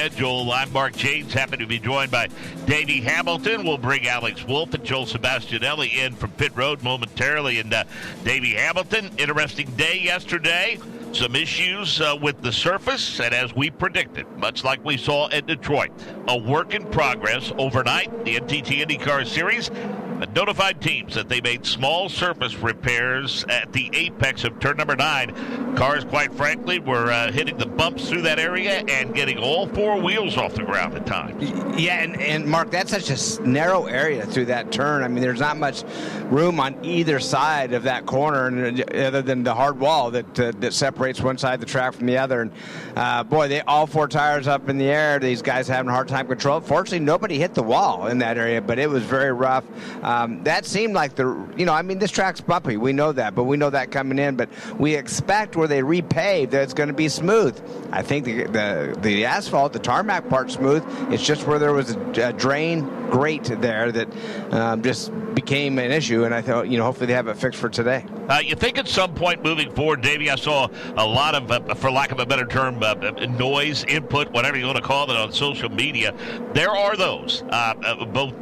schedule. I'm Mark James, happy to be joined by Davey Hamilton. We'll bring Alex Wolf and Joel Sebastianelli in from pit road momentarily. And Davey Hamilton, interesting day yesterday. Some issues with the surface, and as we predicted, much like we saw at Detroit, a work in progress overnight. The NTT IndyCar Series notified teams that they made small surface repairs at the apex of turn number 9. Cars, quite frankly, were hitting the bumps through that area and getting all four wheels off the ground at times. Yeah, and Mark, that's such a narrow area through that turn. I mean, there's not much room on either side of that corner other than the hard wall that separates one side of the track from the other. And boy, all four tires up in the air. These guys having a hard time control. Fortunately, nobody hit the wall in that area, but it was very rough. That seemed like this track's bumpy. We know that, but we know that coming in. But we expect where they repave that it's going to be smooth. I think the asphalt, the tarmac part's smooth. It's just where there was a drain grate there that just became an issue. And I thought, hopefully they have it fixed for today. You think at some point moving forward, Davey, I saw a lot of, for lack of a better term, noise, input, whatever you want to call it on social media. There are those, both,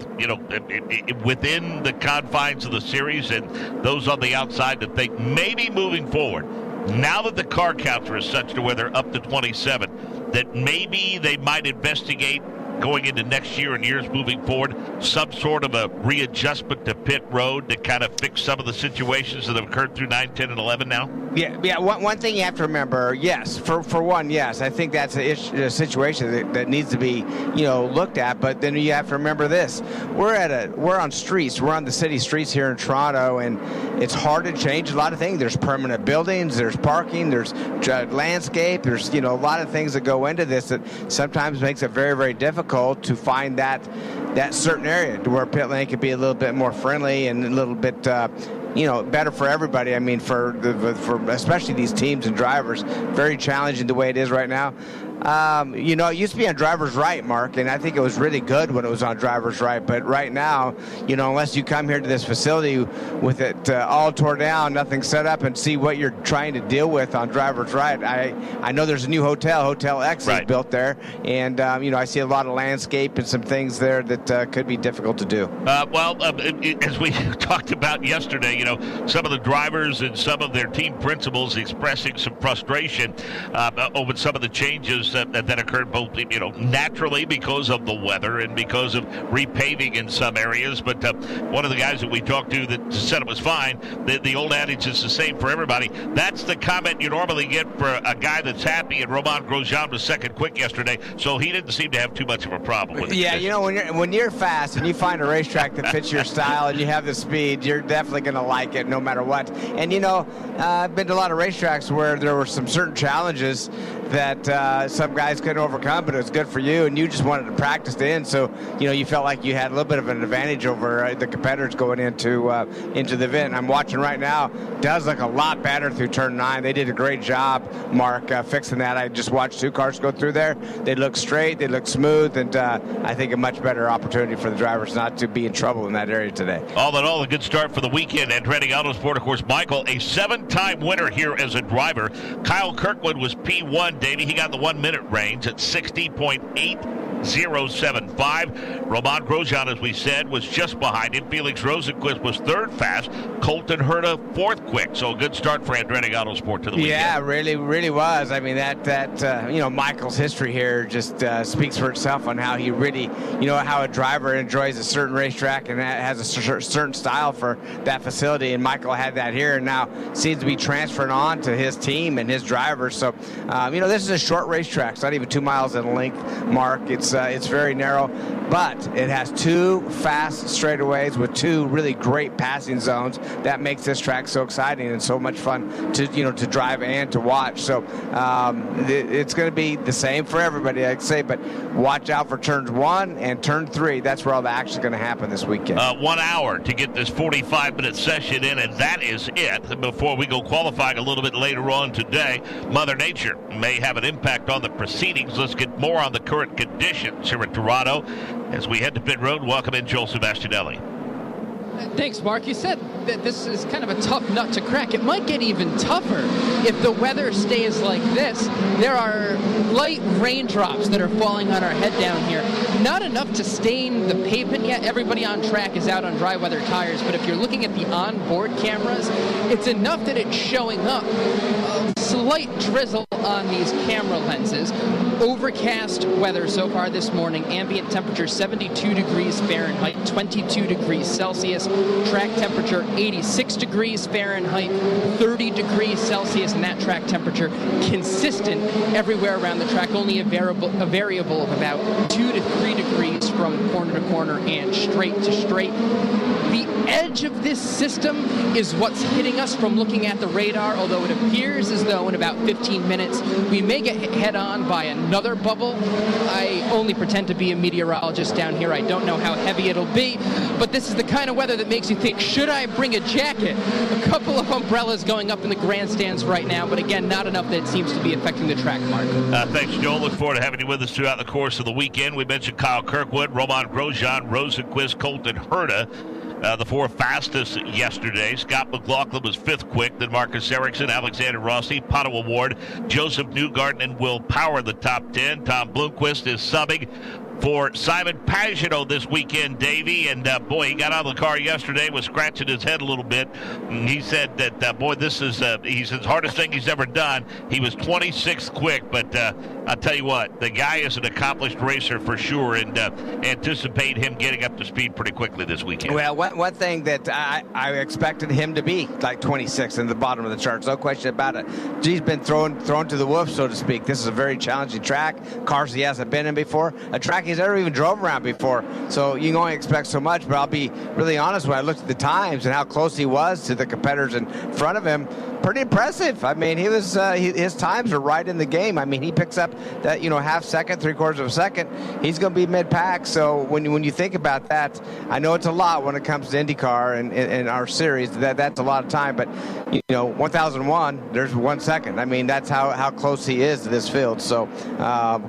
within the confines of the series and those on the outside that think maybe moving forward, now that the car counter is such to where they're up to 27, that maybe they might investigate going into next year and years moving forward, some sort of a readjustment to pit road to kind of fix some of the situations that have occurred through 9, 10, and 11 now? Yeah. One thing you have to remember, yes, for one, yes, I think that's a situation that needs to be, looked at. But then you have to remember this: we're on streets, we're on the city streets here in Toronto, and it's hard to change a lot of things. There's permanent buildings, there's parking, there's landscape, there's a lot of things that go into this that sometimes makes it very, very difficult to find that certain area to where pit lane could be a little bit more friendly and a little bit better for everybody. I mean, for especially these teams and drivers, very challenging the way it is right now. It used to be on driver's right, Mark, and I think it was really good when it was on driver's right. But right now, unless you come here to this facility with it all tore down, nothing set up, and see what you're trying to deal with on driver's right. I know there's a new Hotel X is built there, and I see a lot of landscape and some things there that could be difficult to do. As we talked about yesterday, some of the drivers and some of their team principals expressing some frustration over some of the changes that occurred both, naturally because of the weather and because of repaving in some areas. But one of the guys that we talked to that said it was fine, the old adage is the same for everybody. That's the comment you normally get for a guy that's happy, and Romain Grosjean was second quick yesterday, so he didn't seem to have too much of a problem with it. Yeah, when you're fast and you find a racetrack that fits your style and you have the speed, you're definitely going to like it no matter what. And, I've been to a lot of racetracks where there were some certain challenges that some guys couldn't overcome, but it was good for you, and you just wanted to practice in, so you felt like you had a little bit of an advantage over the competitors going into the event. I'm watching right now. Does look a lot better through turn 9. They did a great job, Mark, fixing that. I just watched 2 cars go through there. They look straight, they look smooth, and I think a much better opportunity for the drivers not to be in trouble in that area today. All in all, a good start for the weekend at Reading Autosport. Of course, Michael, a 7-time winner here as a driver. Kyle Kirkwood was P1, Davey. He got the 1-minute range at 60.8075. Romain Grosjean, as we said, was just behind him. Felix Rosenquist was third fast. Colton Herta fourth quick. So a good start for Andretti Autosport to the weekend. Yeah, really, really was. I mean, Michael's history here just speaks for itself on how he really, how a driver enjoys a certain racetrack and has a certain style for that facility. And Michael had that here, and now seems to be transferring on to his team and his drivers. So, this is a short racetrack. It's not even 2 miles in length, Mark. It's very narrow, but it has 2 fast straightaways with 2 really great passing zones. That makes this track so exciting and so much fun to drive and to watch. So it's going to be the same for everybody, I'd say, but watch out for turns 1 and turn 3. That's where all the action is going to happen this weekend. 1 hour to get this 45-minute session in, and that is it. Before we go qualifying a little bit later on today, Mother Nature may have an impact on the proceedings. Let's get more on the current conditions here in Toronto as we head to pit road. Welcome in Joel Sebastianelli. Thanks, Mark. You said that this is kind of a tough nut to crack. It might get even tougher if the weather stays like this. There are light raindrops that are falling on our head down here. Not enough to stain the pavement yet. Everybody on track is out on dry weather tires, but if you're looking at the onboard cameras, it's enough that it's showing up. A slight drizzle on these camera lenses. Overcast weather so far this morning. Ambient temperature 72 degrees Fahrenheit, 22 degrees Celsius. Track temperature 86 degrees Fahrenheit, 30 degrees Celsius, and that track temperature consistent everywhere around the track. Only a variable of about 2 to 3 degrees from corner to corner and straight to straight. The edge of this system is what's hitting us from looking at the radar, although it appears as though in about 15 minutes we may get hit head-on by another bubble. I only pretend to be a meteorologist down here. I don't know how heavy it'll be, but this is the kind of weather that makes you think, should I bring a jacket? A couple of umbrellas going up in the grandstands right now, but again, not enough that it seems to be affecting the track, Mark. Thanks, Joel. Look forward to having you with us throughout the course of the weekend. We mentioned Kyle Kirkwood, Roman Grosjean, Rosenqvist, Colton Herta. The four fastest yesterday. Scott McLaughlin was fifth quick. Then Marcus Ericsson, Alexander Rossi, Pato Award, Joseph Newgarden, and Will Power the top 10. Tom Blomqvist is subbing for Simon Pagenaud this weekend, Davey. And, boy, he got out of the car yesterday, was scratching his head a little bit. And he said that, boy, this is he says, hardest thing he's ever done. He was 26th quick, but I'll tell you what, the guy is an accomplished racer for sure, and anticipate him getting up to speed pretty quickly this weekend. Well, one thing that I expected him to be like 26 in the bottom of the charts, no question about it. He's been thrown to the wolves, so to speak. This is a very challenging track. Cars he hasn't been in before. A track he's never even drove around before. So you can only expect so much, but I'll be really honest, when I looked at the times and how close he was to the competitors in front of him, pretty impressive. I mean, he was his times are right in the game. I mean, he picks up that, half second, 3/4 of a second. He's going to be mid-pack. So when you think about that, I know it's a lot when it comes to IndyCar and our series. That's a lot of time. But 1001, there's 1 second. I mean, that's how close he is to this field. So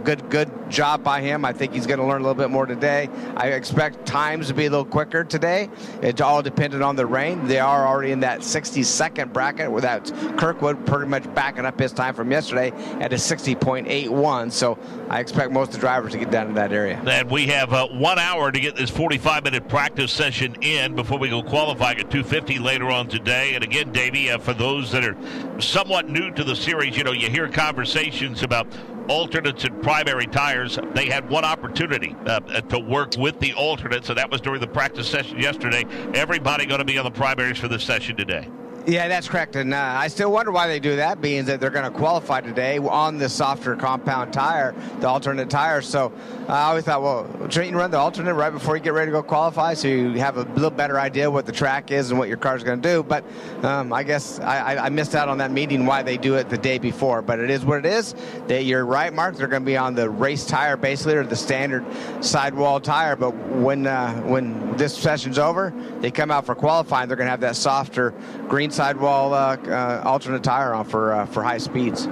good job by him. I think he's going to learn a little bit more today. I expect times to be a little quicker today. It's all dependent on the rain. They are already in that 60-second bracket without Kirkwood pretty much backing up his time from yesterday at a 60.81. So I expect most of the drivers to get down to that area. And we have 1 hour to get this 45-minute practice session in before we go qualifying at 2:50 later on today. And again, Davey, for those that are somewhat new to the series, you hear conversations about alternates and primary tires. They had one opportunity to work with the alternates, and that was during the practice session yesterday. Everybody going to be on the primaries for this session today. Yeah, that's correct. And I still wonder why they do that, being that they're going to qualify today on the softer compound tire, the alternate tire. So I always thought, well, shouldn't you run the alternate right before you get ready to go qualify so you have a little better idea what the track is and what your car's going to do? But I guess I missed out on that meeting why they do it the day before. But it is what it is. You're right, Mark. They're going to be on the race tire basically, or the standard sidewall tire. But when this session's over, they come out for qualifying, they're going to have that softer green sidewall alternate tire on for high speeds.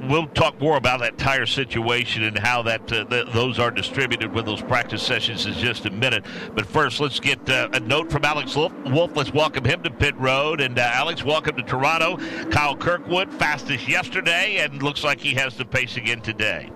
We'll talk more about that tire situation and how those are distributed with those practice sessions in just a minute. But first, let's get a note from Alex Wolf. Let's welcome him to pit road. And Alex, welcome to Toronto. Kyle Kirkwood, fastest yesterday, and looks like he has the pace again today.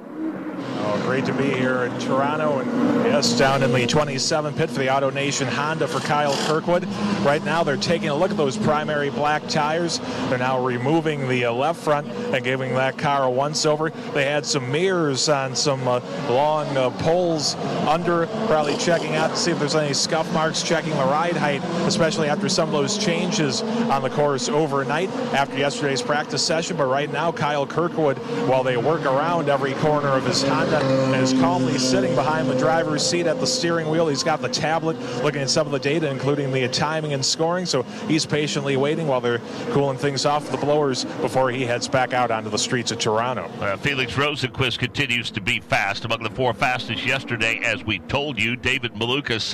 Oh, great to be here in Toronto, and yes, down in the 27 pit for the Auto Nation Honda for Kyle Kirkwood. Right now they're taking a look at those primary black tires. They're now removing the left front and giving that car a once-over. They had some mirrors on some long poles under, probably checking out to see if there's any scuff marks, checking the ride height, especially after some of those changes on the course overnight after yesterday's practice session. But right now, Kyle Kirkwood, while they work around every corner of his Honda, is calmly sitting behind the driver's seat at the steering wheel. He's got the tablet looking at some of the data, including the timing and scoring, so he's patiently waiting while they're cooling things off with the blowers before he heads back out onto the streets of Toronto. Felix Rosenqvist continues to be fast, among the four fastest yesterday, as we told you. David Malukas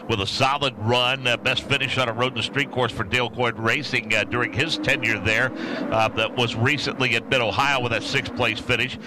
with a solid run, best finish on a road and street course for Dale Coyne Racing during his tenure there. That was recently at Mid-Ohio with a sixth-place finish.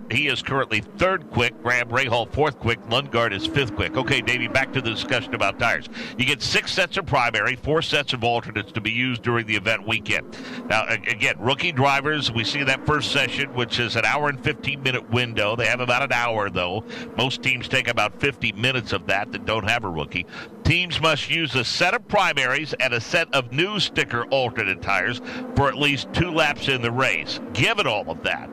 He is currently third quick, Graham Rahal 4th quick, Lundgaard is 5th quick. Okay, Davey, back to the discussion about tires. You get 6 sets of primary, 4 sets of alternates to be used during the event weekend. Now, again, rookie drivers, we see that first session, which is an hour and 15-minute window. They have about an hour, though. Most teams take about 50 minutes of that don't have a rookie. Teams must use a set of primaries and a set of new sticker alternate tires for at least 2 laps in the race. Given all of that,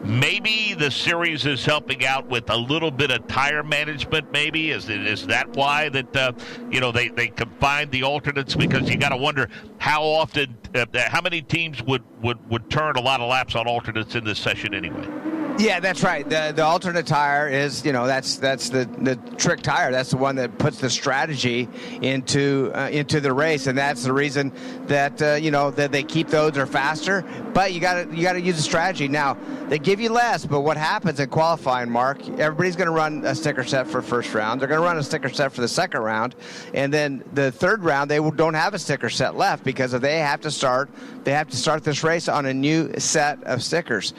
maybe the series is helping out with a little bit of tire management, maybe? Is that why that, they combine the alternates? Because you got to wonder how often, how many teams would turn a lot of laps on alternates in this session anyway? Yeah, that's right. The alternate tire is, that's the trick tire. That's the one that puts the strategy into the race, and that's the reason that that they keep those are faster. But you got to use a strategy. Now they give you less, but what happens in qualifying, Mark? Everybody's going to run a sticker set for first round. They're going to run a sticker set for the second round, and then the third round they don't have a sticker set left because if they have to start this race on a new set of stickers,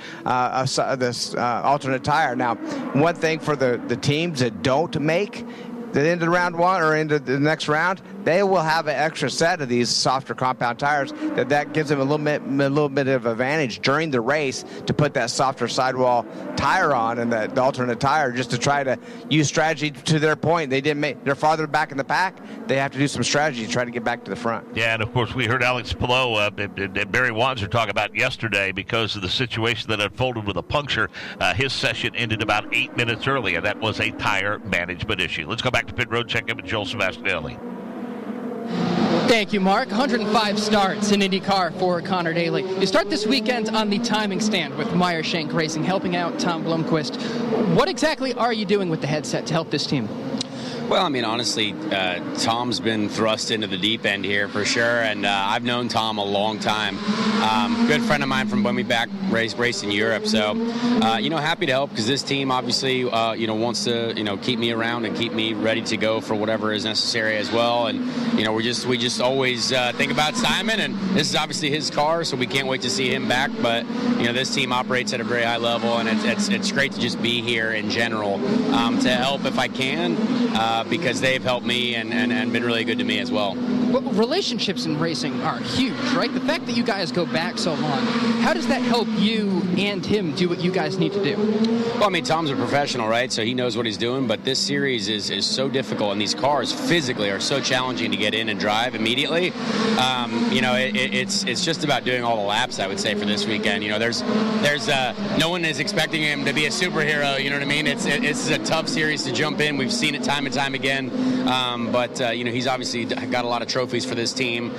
alternate tire. Now, one thing for the teams that don't make the end of round 1 or into the next round, they will have an extra set of these softer compound tires that gives them a little bit of advantage during the race to put that softer sidewall tire on and the alternate tire just to try to use strategy to their point. They're farther back in the pack. They have to do some strategy to try to get back to the front. Yeah, and of course we heard Alex Palou and Barry Wanzer talk about yesterday because of the situation that unfolded with a puncture. His session ended about 8 minutes early, and that was a tire management issue. Let's go back to pit road, check in with Joel Sebastianelli. Thank you, Mark. 105 starts in IndyCar for Connor Daly. You start this weekend on the timing stand with Meyer Shank Racing, helping out Tom Blomqvist. What exactly are you doing with the headset to help this team? Well, I mean, honestly, Tom's been thrust into the deep end here for sure, and I've known Tom a long time. Good friend of mine from when we back raced in Europe, so happy to help because this team obviously wants to keep me around and keep me ready to go for whatever is necessary as well. And we just always think about Simon, and this is obviously his car, so we can't wait to see him back. But this team operates at a very high level, and it's great to just be here in general to help if I can. Because they've helped me and been really good to me as well. Well, relationships in racing are huge, right? The fact that you guys go back so long, how does that help you and him do what you guys need to do? Well, I mean, Tom's a professional, right? So he knows what he's doing, but this series is so difficult, and these cars physically are so challenging to get in and drive immediately. It's just about doing all the laps, I would say, for this weekend. There's no one is expecting him to be a superhero, you know what I mean? It's a tough series to jump in. We've seen it time and time again, but he's obviously got a lot of trophies for this team,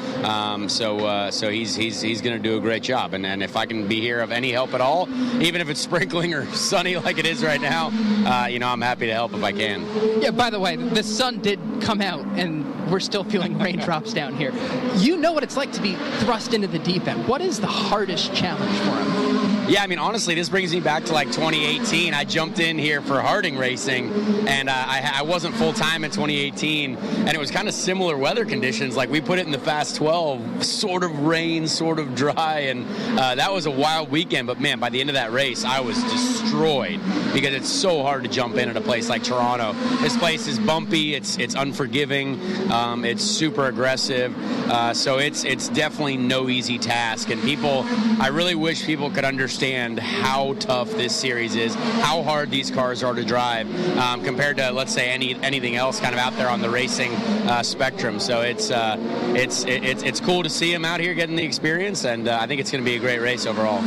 so he's going to do a great job, and if I can be here of any help at all, even if it's sprinkling or sunny like it is right now, I'm happy to help if I can. Yeah, by the way, the sun did come out and we're still feeling raindrops down here. You know what it's like to be thrust into the deep end. What is the hardest challenge for him? Yeah, I mean, honestly, this brings me back to like 2018. I jumped in here for Harding Racing, and I wasn't full-time in 2018, and it was kind of similar weather conditions. Like, we put it in the Fast 12, sort of rain, sort of dry, and that was a wild weekend. But, man, by the end of that race, I was destroyed because it's so hard to jump in at a place like Toronto. This place is bumpy. It's unforgiving. It's super aggressive. So it's definitely no easy task. And I really wish people could understand how tough this series is, how hard these cars are to drive compared to, let's say, anything else kind of out there on the racing spectrum. So it's cool to see him out here getting the experience, and I think it's going to be a great race overall.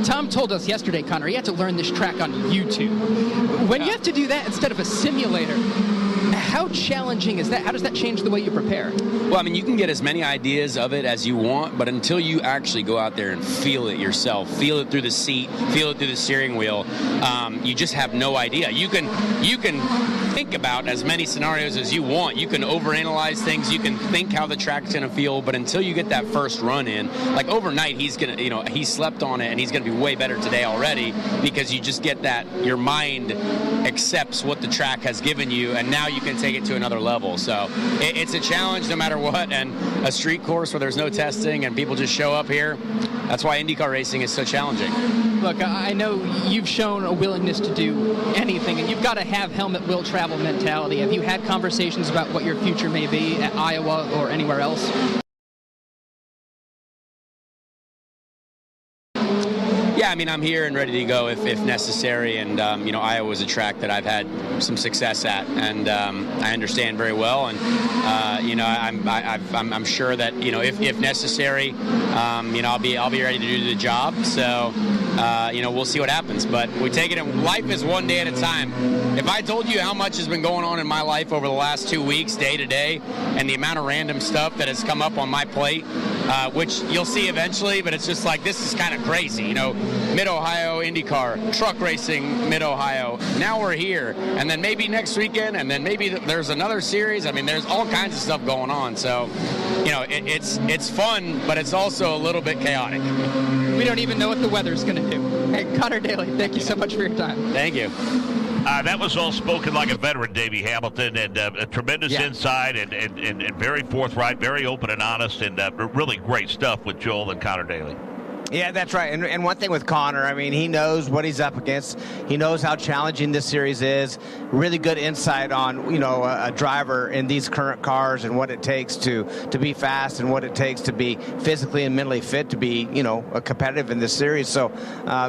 Tom told us yesterday, Connor, he had to learn this track on YouTube. When you have to do that instead of a simulator, how challenging is that? How does that change the way you prepare? Well, I mean, you can get as many ideas of it as you want, but until you actually go out there and feel it yourself, feel it through the seat, feel it through the steering wheel, you just have no idea. You can think about as many scenarios as you want. You can overanalyze things. You can think how the track's going to feel, but until you get that first run in, like overnight, he slept on it, and he's going to be way better today already because you just get that, your mind accepts what the track has given you, and now you can going to take it to another level. So it's a challenge no matter what, and a street course where there's no testing and people just show up here. That's why IndyCar racing is so challenging. Look, I know you've shown a willingness to do anything, and you've got to have helmet will travel mentality. Have you had conversations about what your future may be at Iowa or anywhere else? Yeah, I mean, I'm here and ready to go if necessary, and Iowa is a track that I've had some success at, and I understand very well, and I'm sure that if necessary, I'll be ready to do the job. So we'll see what happens, but we take it in life is one day at a time. If I told you how much has been going on in my life over the last 2 weeks, day to day, and the amount of random stuff that has come up on my plate, which you'll see eventually, but it's just like, this is kind of crazy, Mid-Ohio IndyCar, truck racing Mid-Ohio. Now we're here, and then maybe next weekend, and then maybe there's another series. I mean, there's all kinds of stuff going on. So, it's fun, but it's also a little bit chaotic. We don't even know what the weather's going to do. Hey, Connor Daly, thank you so much for your time. Thank you. That was all spoken like a veteran, Davey Hamilton, and a tremendous insight and very forthright, very open and honest, and really great stuff with Joel and Connor Daly. Yeah, that's right. And one thing with Connor, I mean, he knows what he's up against. He knows how challenging this series is. Really good insight on, a driver in these current cars and what it takes to be fast and what it takes to be physically and mentally fit to be, competitive in this series. So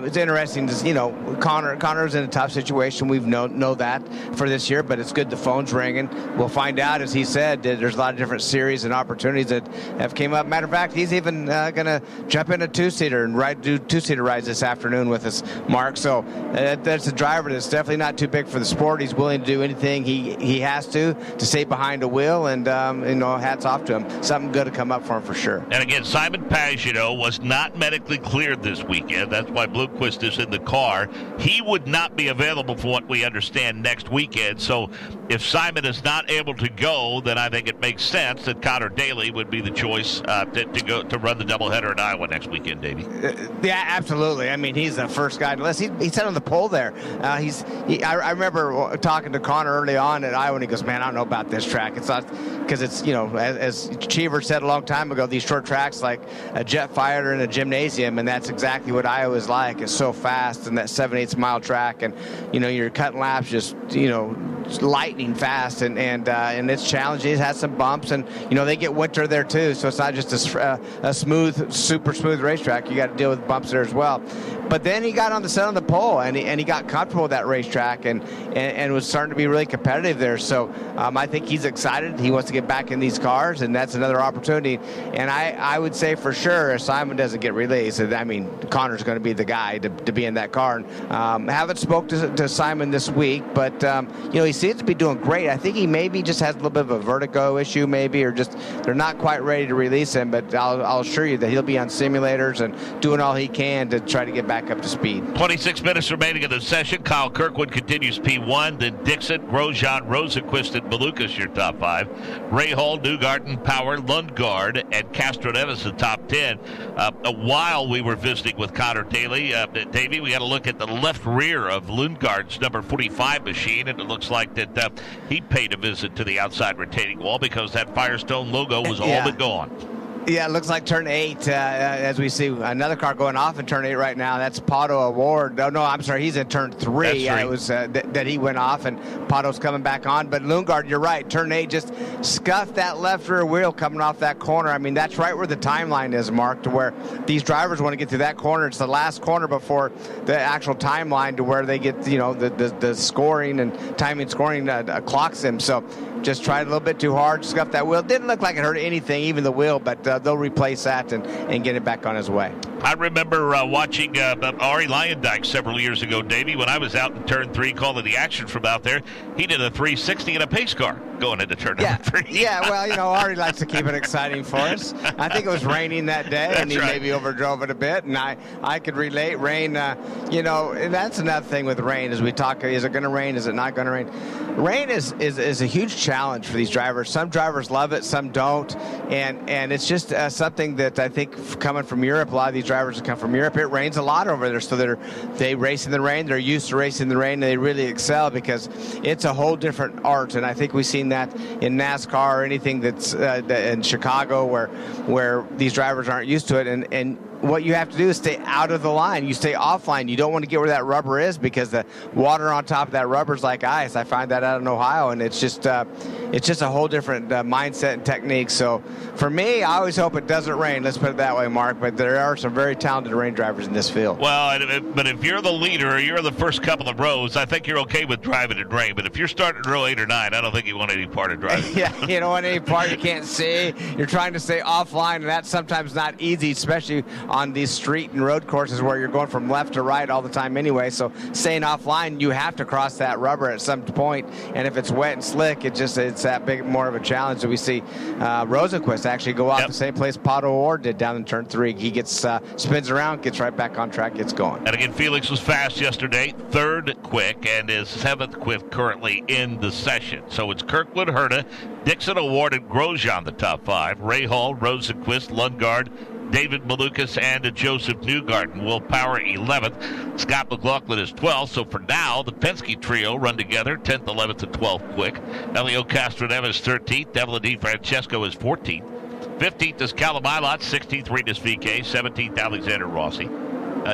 it's interesting to, Connor's in a tough situation. We've know that for this year, but it's good the phone's ringing. We'll find out, as he said, that there's a lot of different series and opportunities that have came up. Matter of fact, he's even going to jump in a two-seater and do two-seater rides this afternoon with us, Mark. So that's a driver that's definitely not too big for the sport. He's willing to do anything he has to stay behind a wheel, and hats off to him. Something good to come up for him for sure. And again, Simon Pagenaud was not medically cleared this weekend. That's why Bloomquist is in the car. He would not be available for what we understand next weekend. So if Simon is not able to go, then I think it makes sense that Connor Daly would be the choice to go to run the doubleheader in Iowa next weekend, Davey. Yeah, absolutely. I mean, he's the first guy. Unless he said on the poll there, I remember talking to Connor early on at Iowa, and he goes, "Man, I don't know about this track. It's not because it's as Cheever said a long time ago, these short tracks like a jet fighter in a gymnasium, and that's exactly what Iowa is like. It's so fast, and that 7/8 mile track, and you're cutting laps just lightning fast, and it's challenging. It has some bumps, and they get winter there too, so it's not just a smooth, super smooth racetrack. You got to deal with bumps there as well. But then he got on the pole, and he got comfortable with that racetrack, and was starting to be really competitive there. So I think he's excited. He wants to get back in these cars, and that's another opportunity. And I would say for sure, if Simon doesn't get released, I mean, Connor's going to be the guy to be in that car. And haven't spoke to Simon this week, but he seems to be doing great. I think he maybe just has a little bit of a vertigo issue, maybe, or just they're not quite ready to release him. But I'll assure you that he'll be on simulators and doing all he can to try to get back up to speed. 26 minutes remaining in the session. Kyle Kirkwood continues P1, then Dixon, Grosjean, Rosenquist, and Malukas your top 5. Ray Hall, Newgarden, Power, Lundgaard, and Castroneves the top 10. A while we were visiting with Connor Daly. Davey, we got to look at the left rear of Lundgaard's number 45 machine, and it looks like that he paid a visit to the outside retaining wall because that Firestone logo was all but gone. Yeah, it looks like turn 8, as we see another car going off in turn 8 right now. That's Pato Award. No, I'm sorry, he's in turn 3. It was that he went off, and Pato's coming back on. But Lundgaard, you're right, turn 8 just scuffed that left rear wheel coming off that corner. I mean, that's right where the timeline is, Mark, to where these drivers want to get through that corner. It's the last corner before the actual timeline to where they get, the scoring and timing scoring clocks them. So just tried a little bit too hard, scuffed that wheel. Didn't look like it hurt anything, even the wheel, but they'll replace that and get it back on his way. I remember watching Ari Leyendijk several years ago, Davey, when I was out in turn 3 calling the action from out there. He did a 360 in a pace car going into turn number 3. Yeah, well, Ari likes to keep it exciting for us. I think it was raining that day, and he maybe overdrove it a bit, and I could relate. Rain, that's another thing with rain as we talk. Is it going to rain? Is it not going to rain? Rain is a huge challenge for these drivers. Some drivers love it, some don't, and it's just something that I think coming from Europe, a lot of these drivers that come from Europe. It rains a lot over there, so they race in the rain. They're used to racing in the rain, and they really excel because it's a whole different art. And I think we've seen that in NASCAR or anything that's in Chicago where these drivers aren't used to it. And what you have to do is stay out of the line. You stay offline. You don't want to get where that rubber is because the water on top of that rubber is like ice. I find that out in Ohio, and it's just a whole different mindset and technique. So for me, I always hope it doesn't rain. Let's put it that way, Mark. But there are some very talented rain drivers in this field. Well, but if you're the leader or you're the first couple of rows, I think you're okay with driving in rain. But if you're starting in row 8 or 9, I don't think you want any part of driving. Yeah, you don't want any part. You can't see. You're trying to stay offline, and that's sometimes not easy, especially on these street and road courses where you're going from left to right all the time anyway. So staying offline, you have to cross that rubber at some point, and if it's wet and slick, it's that big more of a challenge. So we see Rosenquist actually go off the same place Pato O'Ward did down in turn 3. He gets spins around, gets right back on track, gets going. And again, Felix was fast yesterday, 3rd quick, and is 7th quick currently in the session. So it's Kirkwood, Herta, Dixon, O'Ward, and Grosjean the top 5. Ray Hall, Rosenquist, Lundgaard, David Malukas, and Joseph Newgarden. Will Power 11th. Scott McLaughlin is 12th. So for now, the Penske trio run together, 10th, 11th, and 12th quick. Elio Castroneves is 13th. Devlin DiFrancesco is 14th. 15th is Callum Ilott. 16th, Rinus VeeKay. 17th, Alexander Rossi.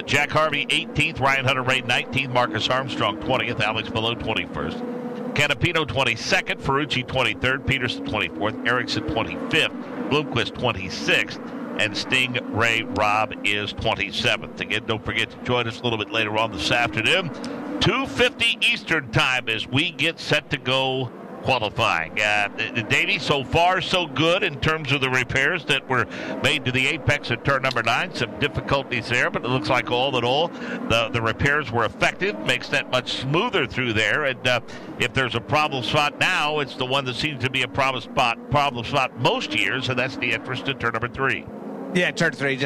Jack Harvey, 18th. Ryan Hunter-Reay, 19th. Marcus Armstrong, 20th. Alex Palou, 21st. Canapino, 22nd. Ferrucci, 23rd. Peterson, 24th. Ericsson, 25th. Bloomquist, 26th. And Sting Ray Robb is 27th. Again, don't forget to join us a little bit later on this afternoon. 2:50 Eastern time as we get set to go qualifying. Davey, so far so good in terms of the repairs that were made to the apex at turn number 9. Some difficulties there, but it looks like all in all the repairs were effective. Makes that much smoother through there. And if there's a problem spot now, it's the one that seems to be a problem spot most years, and that's the entrance to turn number 3. Yeah, turn 3.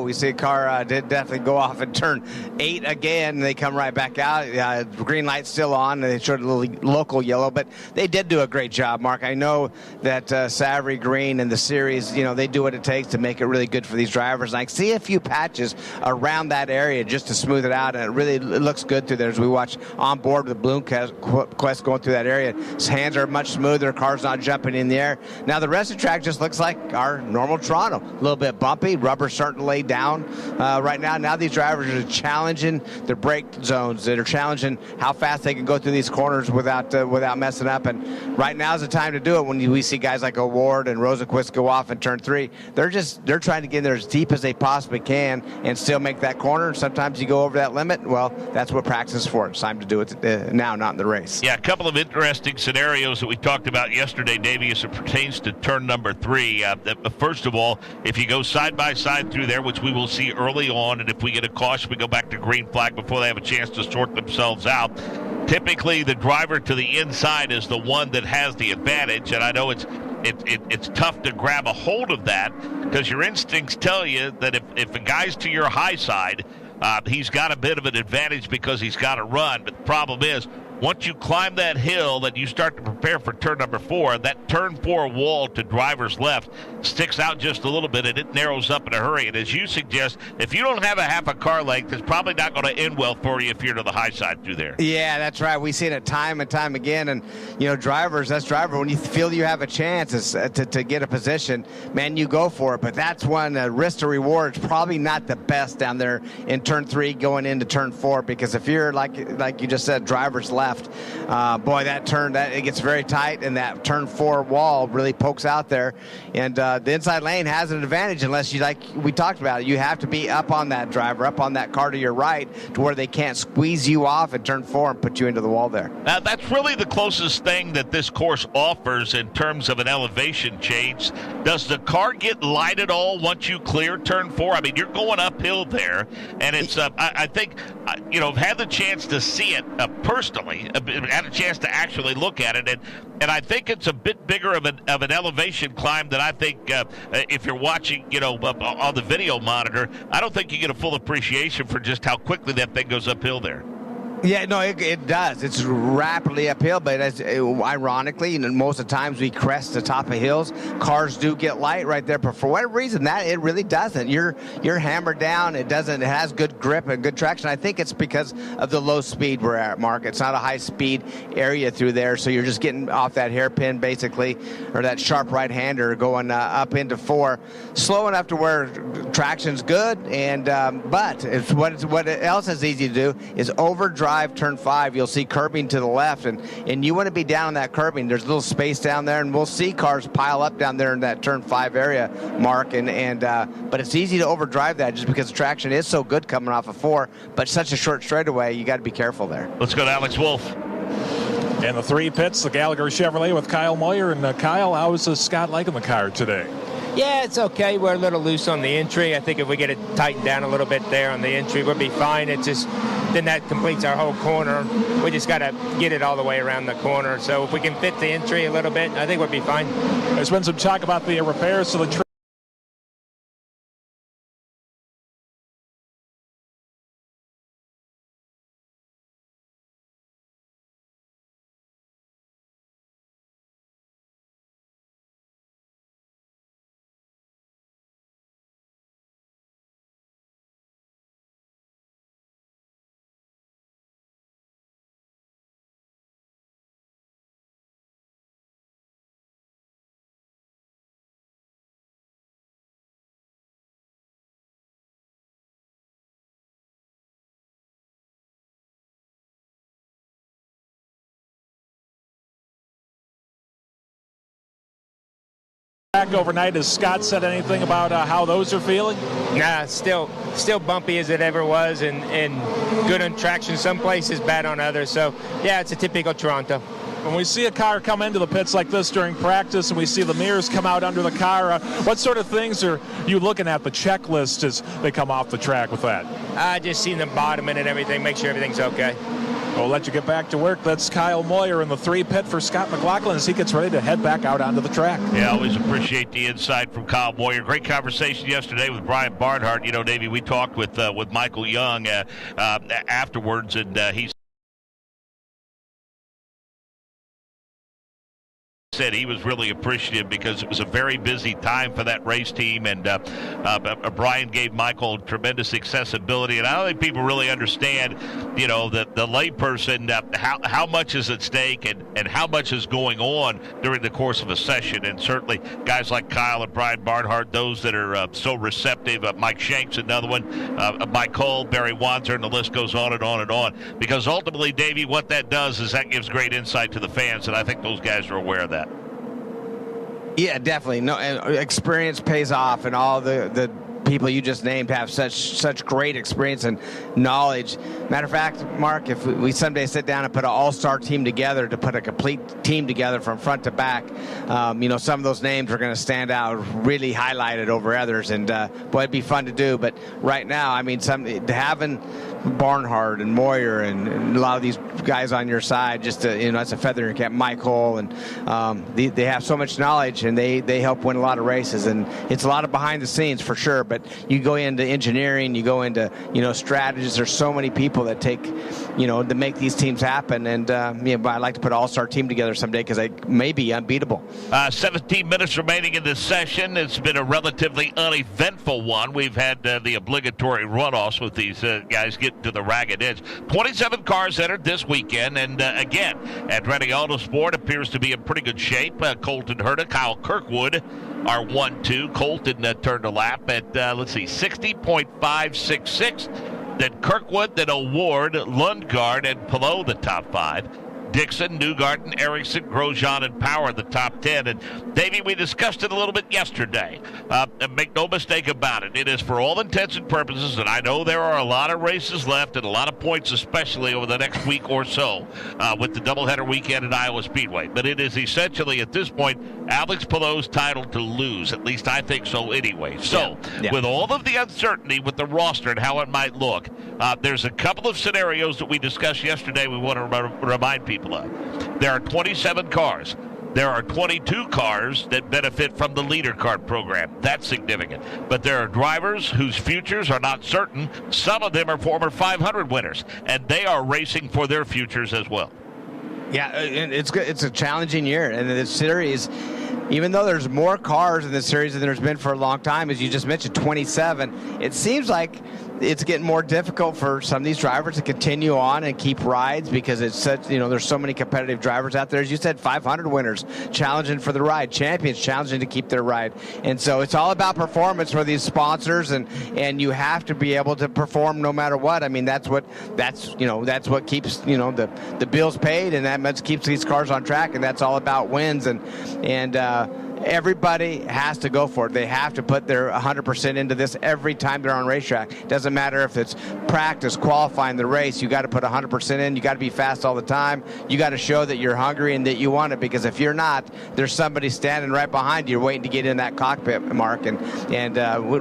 We see a car did definitely go off in turn 8 again. And they come right back out. Green light's still on. They showed a little local yellow, but they did do a great job, Mark. I know that Savary Green and the series, they do what it takes to make it really good for these drivers. And I see a few patches around that area just to smooth it out, and it looks good through there as we watch on board with Bloomquist going through that area. His hands are much smoother. Car's not jumping in the air. Now the rest of the track just looks like our normal Toronto. A little bit bumpy. Rubber starting to lay down right now. Now these drivers are challenging their brake zones. They're challenging how fast they can go through these corners without messing up. And right now is the time to do it. When we see guys like O'Ward and Rosenquist go off in turn 3, they're trying to get in there as deep as they possibly can and still make that corner. Sometimes you go over that limit. Well, that's what practice is for. It's time to do it now, not in the race. Yeah, a couple of interesting scenarios that we talked about yesterday, Davey, as it pertains to turn number 3. First of all, if you go side by side through there, which we will see early on, and if we get a caution, we go back to green flag before they have a chance to sort themselves out. Typically, the driver to the inside is the one that has the advantage, and I know it's tough to grab a hold of that because your instincts tell you that if a guy's to your high side, he's got a bit of an advantage because he's got to run. But the problem is, once you climb that hill that you start to prepare for turn number 4, that turn 4 wall to driver's left sticks out just a little bit, and it narrows up in a hurry. And as you suggest, if you don't have a half a car length, it's probably not going to end well for you if you're to the high side through there. Yeah, that's right. We've seen it time and time again. And, drivers, when you feel you have a chance to get a position, man, you go for it. But that's when risk to reward is probably not the best down there in turn 3 going into turn 4, because if you're, like you just said, driver's left, it gets very tight, and that turn 4 wall really pokes out there. And the inside lane has an advantage unless you, like we talked about it, you have to be up on that driver, up on that car to your right, to where they can't squeeze you off at turn 4 and put you into the wall there. Now, that's really the closest thing that this course offers in terms of an elevation change. Does the car get light at all once you clear turn 4? I mean, you're going uphill there, and it's I think I've had the chance to see it personally, had a chance to actually look at it, and I think it's a bit bigger of an elevation climb than I think if you're watching on the video monitor. I don't think you get a full appreciation for just how quickly that thing goes uphill there. Yeah, no, it does. It's rapidly uphill, but ironically, most of the times we crest the top of hills, cars do get light right there. But for whatever reason, it really doesn't. You're hammered down. It doesn't. It has good grip and good traction. I think it's because of the low speed we're at, Mark. It's not a high speed area through there, so you're just getting off that hairpin basically, or that sharp right hander going up into 4, slow enough to where traction's good. And but it's what else is easy to do is overdrive turn 5. You'll see curbing to the left, and you want to be down in that curbing. There's a little space down there, and we'll see cars pile up down there in that turn 5 area, Mark. But it's easy to overdrive that just because the traction is so good coming off of 4. But such a short straightaway, you got to be careful there. Let's go to Alex Wolf. In the 3 pits, the Gallagher Chevrolet with Kyle Moyer. And Kyle, how is Scott liking the car today? Yeah, it's okay. We're a little loose on the entry. I think if we get it tightened down a little bit there on the entry, we'll be fine. It's just then that completes our whole corner. We just got to get it all the way around the corner. So if we can fit the entry a little bit, I think we'll be fine. There's been some talk about the repairs to the overnight. Has Scott said anything about how those are feeling? Nah, still bumpy as it ever was, and good on traction some places, bad on others. So yeah, it's a typical Toronto. When we see a car come into the pits like this during practice and we see the mirrors come out under the car, what sort of things are you looking at the checklist as they come off the track with that? Just seeing them bottoming and everything, make sure everything's okay. We'll let you get back to work. That's Kyle Moyer in the 3 pit for Scott McLaughlin as he gets ready to head back out onto the track. Yeah, always appreciate the insight from Kyle Moyer. Great conversation yesterday with Brian Barnhart. You know, Davey, we talked with Michael Young afterwards, and he said he was really appreciative because it was a very busy time for that race team, and Brian gave Michael tremendous accessibility, and I don't think people really understand, you know, the layperson, how much is at stake and how much is going on during the course of a session. And certainly guys like Kyle and Brian Barnhart, those that are so receptive, Mike Shanks, another one, Mike Hull, Barry Wanzer, and the list goes on and on and on, because ultimately, Davey, what that does is that gives great insight to the fans, and I think those guys are aware of that. Yeah, definitely. No, experience pays off, and all the people you just named have such great experience and knowledge. Matter of fact, Mark, if we someday sit down and put an all-star team together, to put a complete team together from front to back, you know, some of those names are going to stand out, really highlighted over others, and boy, it'd be fun to do. But right now, I mean, having Barnhart and Moyer and a lot of these guys on your side, just to, you know, that's a feather in your cap. Mike Hull, and they have so much knowledge, and they help win a lot of races, and it's a lot of behind the scenes for sure. But you go into engineering, you go into, you know, strategists. There's so many people that take, you know, to make these teams happen. And yeah, I'd like to put an all-star team together someday because I may be unbeatable. 17 minutes remaining in this session. It's been a relatively uneventful one. We've had the obligatory runoffs with these guys getting to the ragged edge. 27 cars entered this weekend, and again, Andretti Autosport appears to be in pretty good shape. Colton Herta, Kyle Kirkwood are 1-2. Colton turned a lap at, 60.566. Then Kirkwood, then Award, Lundgaard, and Palou, the top 5. Dixon, Newgarden, Ericsson, Grosjean, and Power, the top 10. And, Davey, we discussed it a little bit yesterday. Make no mistake about it. It is, for all intents and purposes, and I know there are a lot of races left and a lot of points, especially over the next week or so, with the doubleheader weekend at Iowa Speedway. But it is essentially, at this point, Alex Palou's title to lose. At least I think so anyway. So, with all of the uncertainty with the roster and how it might look, there's a couple of scenarios that we discussed yesterday we want to remind people of. There are 27 cars. There are 22 cars that benefit from the leader card program. That's significant. But there are drivers whose futures are not certain. Some of them are former 500 winners, and they are racing for their futures as well. Yeah, it's good. It's a challenging year, and this series, even though there's more cars in this series than there's been for a long time, as you just mentioned, 27, it seems like it's getting more difficult for some of these drivers to continue on and keep rides because it's such, there's so many competitive drivers out there. As you said, 500 winners challenging for the ride, champions challenging to keep their ride. And so it's all about performance for these sponsors, and you have to be able to perform no matter what. I mean, that's what keeps, the bills paid, and that keeps these cars on track, and that's all about wins. And everybody has to go for it. They have to put their 100% into this every time they're on racetrack. It doesn't matter if it's practice, qualifying, the race. You got to put 100% in. You got to be fast all the time. You got to show that you're hungry and that you want it, because if you're not, there's somebody standing right behind you waiting to get in that cockpit, Mark. And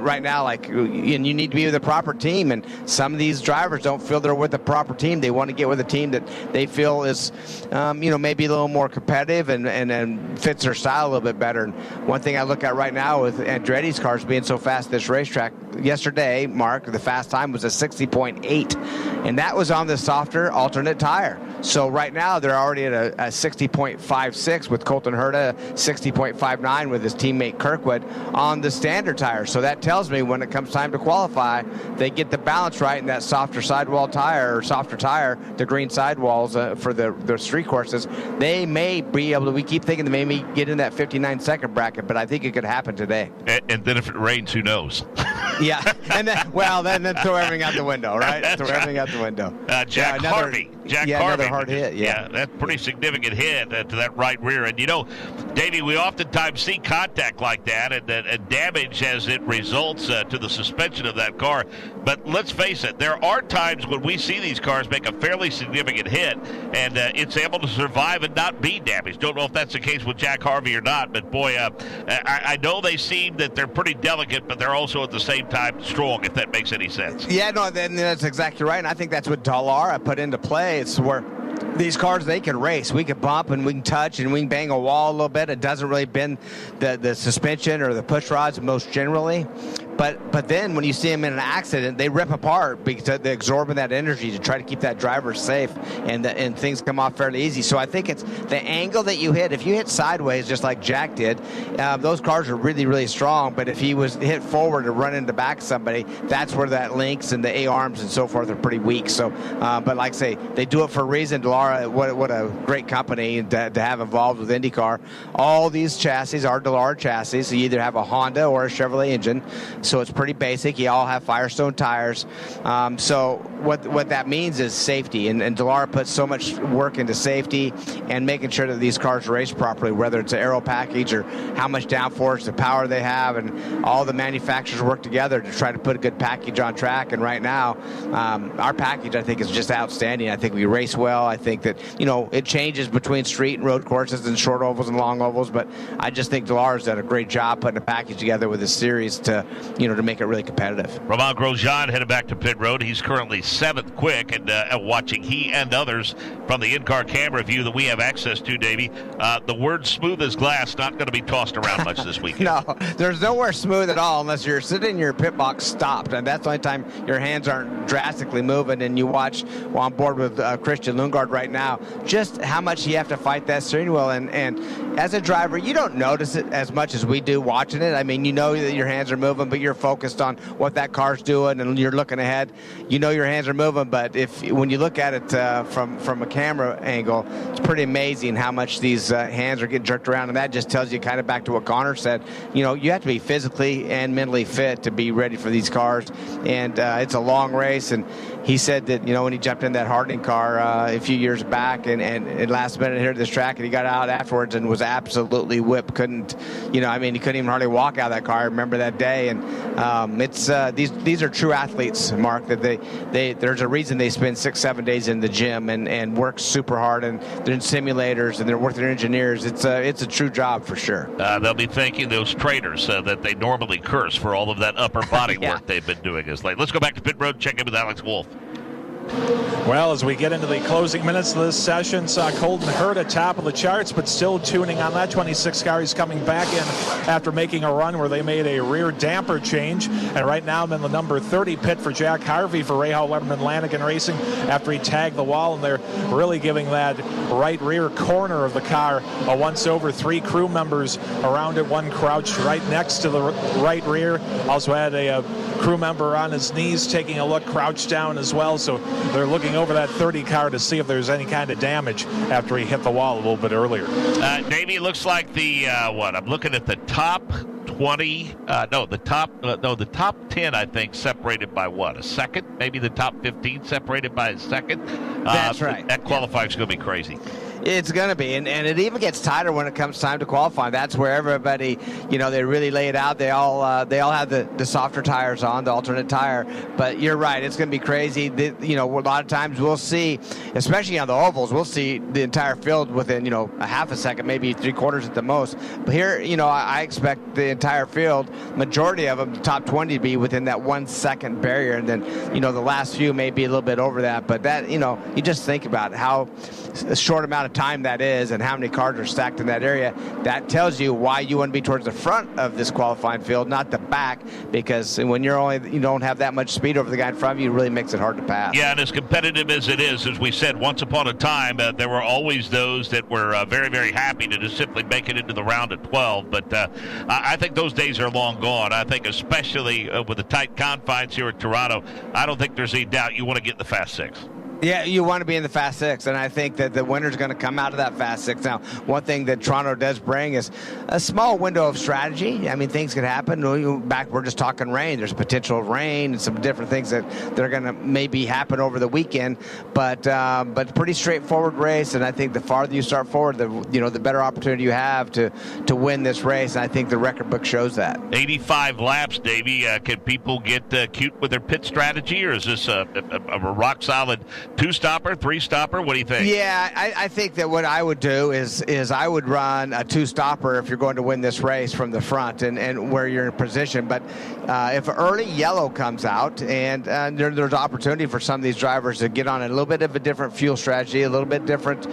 right now, and you need to be with the proper team. And some of these drivers don't feel they're with the proper team. They want to get with a team that they feel is, maybe a little more competitive and fits their style a little bit better. And one thing I look at right now with Andretti's cars being so fast this racetrack, yesterday, Mark, the fast time was a 60.8, and that was on the softer alternate tire. So right now they're already at a 60.56 with Colton Herta, 60.59 with his teammate Kirkwood on the standard tire. So that tells me when it comes time to qualify, they get the balance right in that softer sidewall tire, or softer tire, the green sidewalls for the street courses. They may be able to, we keep thinking they may get in that 59-second bracket, but I think it could happen today. And then if it rains, who knows? Yeah, and then throw everything out the window, right? Throw everything out the window. Jack Harvey. Harvey. Another hard hit. Yeah, that's a pretty significant hit to that right rear. And, Davey, we oftentimes see contact like that and damage as it results to the suspension of that car. But let's face it, there are times when we see these cars make a fairly significant hit, and it's able to survive and not be damaged. Don't know if that's the case with Jack Harvey or not, but, boy, I know they seem that they're pretty delicate, but they're also at the same time strong, if that makes any sense. Yeah, no, that's exactly right, and I think that's what Dallara put into play. It's where these cars, they can race. We can bump and we can touch and we can bang a wall a little bit. It doesn't really bend the suspension or the push rods most generally. But then when you see them in an accident, they rip apart because they're absorbing that energy to try to keep that driver safe, and things come off fairly easy. So I think it's the angle that you hit. If you hit sideways just like Jack did, those cars are really, really strong. But if he was hit forward and run into back somebody, that's where that links and the A-arms and so forth are pretty weak. So, but like I say, they do it for a reason. Dallara, what a great company to have involved with IndyCar. All these chassis are Dallara chassis. So you either have a Honda or a Chevrolet engine. So it's pretty basic. You all have Firestone tires. So what that means is safety. And Dallara puts so much work into safety and making sure that these cars race properly, whether it's an aero package or how much downforce, the power they have, and all the manufacturers work together to try to put a good package on track. And right now, our package, I think, is just outstanding. I think we race well. I think that, it changes between street and road courses and short ovals and long ovals, but I just think Dallara's done a great job putting a package together with this series to make it really competitive. Romain Grosjean headed back to pit road. He's currently 7th quick, and watching he and others from the in-car camera view that we have access to, Davey, the word smooth as glass not going to be tossed around much this weekend. No, there's nowhere smooth at all unless you're sitting in your pit box stopped, and that's the only time your hands aren't drastically moving. And you watch on board with Christian Lundgaard right now, just how much you have to fight that steering wheel. And as a driver, you don't notice it as much as we do watching it. I mean, you know that your hands are moving, but you're focused on what that car's doing, and you're looking ahead. Your hands are moving, but when you look at it from a camera angle, it's pretty amazing how much these hands are getting jerked around, and that just tells you kind of back to what Connor said. You have to be physically and mentally fit to be ready for these cars, and it's a long race. And he said that when he jumped in that Harding car a few years back, and last minute hit this track, and he got out afterwards and was absolutely whipped. He couldn't even hardly walk out of that car. I remember that day, and it's these are true athletes, Mark. That there's a reason they spend 6-7 days in the gym and work super hard, and they're in simulators and they're working with engineers. It's a true job for sure. They'll be thanking those trainers that they normally curse for all of that upper body work they've been doing. Let's go back to pit road and check in with Alex Wolff. Well, as we get into the closing minutes of this session, saw Colton Herta top of the charts, but still tuning on that. 26 car. He's coming back in after making a run where they made a rear damper change. And right now I'm in the number 30 pit for Jack Harvey for Rahal Letterman Lanigan Racing after he tagged the wall. And they're really giving that right rear corner of the car a once-over. 3 crew members around it, one crouched right next to the right rear. Also had a crew member on his knees taking a look, crouched down as well. So they're looking over that 30 car to see if there's any kind of damage after he hit the wall a little bit earlier. Davey, looks like the I'm looking at the top 20. The top 10. I think separated by what, a second? Maybe the top 15 separated by a second. That's right. That qualifying is going to be crazy. It's going to be, and it even gets tighter when it comes time to qualify. That's where everybody, they really lay it out. They all have the softer tires on, the alternate tire. But you're right, it's going to be crazy. A lot of times we'll see, especially on the ovals, we'll see the entire field within, a half a second, maybe 3/4 at the most. But here, I expect the entire field, majority of them, the top 20 to be within that 1 second barrier. And then, the last few may be a little bit over that. But that, you just think about how a short amount of time that is and how many cars are stacked in that area. That tells you why you want to be towards the front of this qualifying field, not the back, because when you don't have that much speed over the guy in front of you, it really makes it hard to pass. Yeah, and as competitive as it is, as we said, once upon a time, there were always those that were very, very happy to just simply make it into the round of 12. But I think those days are long gone. I think especially with the tight confines here at Toronto, I don't think there's any doubt you want to get in the Fast Six. Yeah, you want to be in the Fast Six, and I think that the winner's going to come out of that Fast Six. Now, one thing that Toronto does bring is a small window of strategy. I mean, things can happen. We're just talking rain. There's potential of rain and some different things that are going to maybe happen over the weekend. But pretty straightforward race, and I think the farther you start forward, the better opportunity you have to win this race. And I think the record book shows that. 85 laps, Davey. Can people get cute with their pit strategy, or is this a rock solid 2-stopper, 3-stopper? What do you think? Yeah, I think that what I would do is I would run a 2-stopper if you're going to win this race from the front and where you're in position. But if early yellow comes out and there's opportunity for some of these drivers to get on a little bit of a different fuel strategy, a little bit different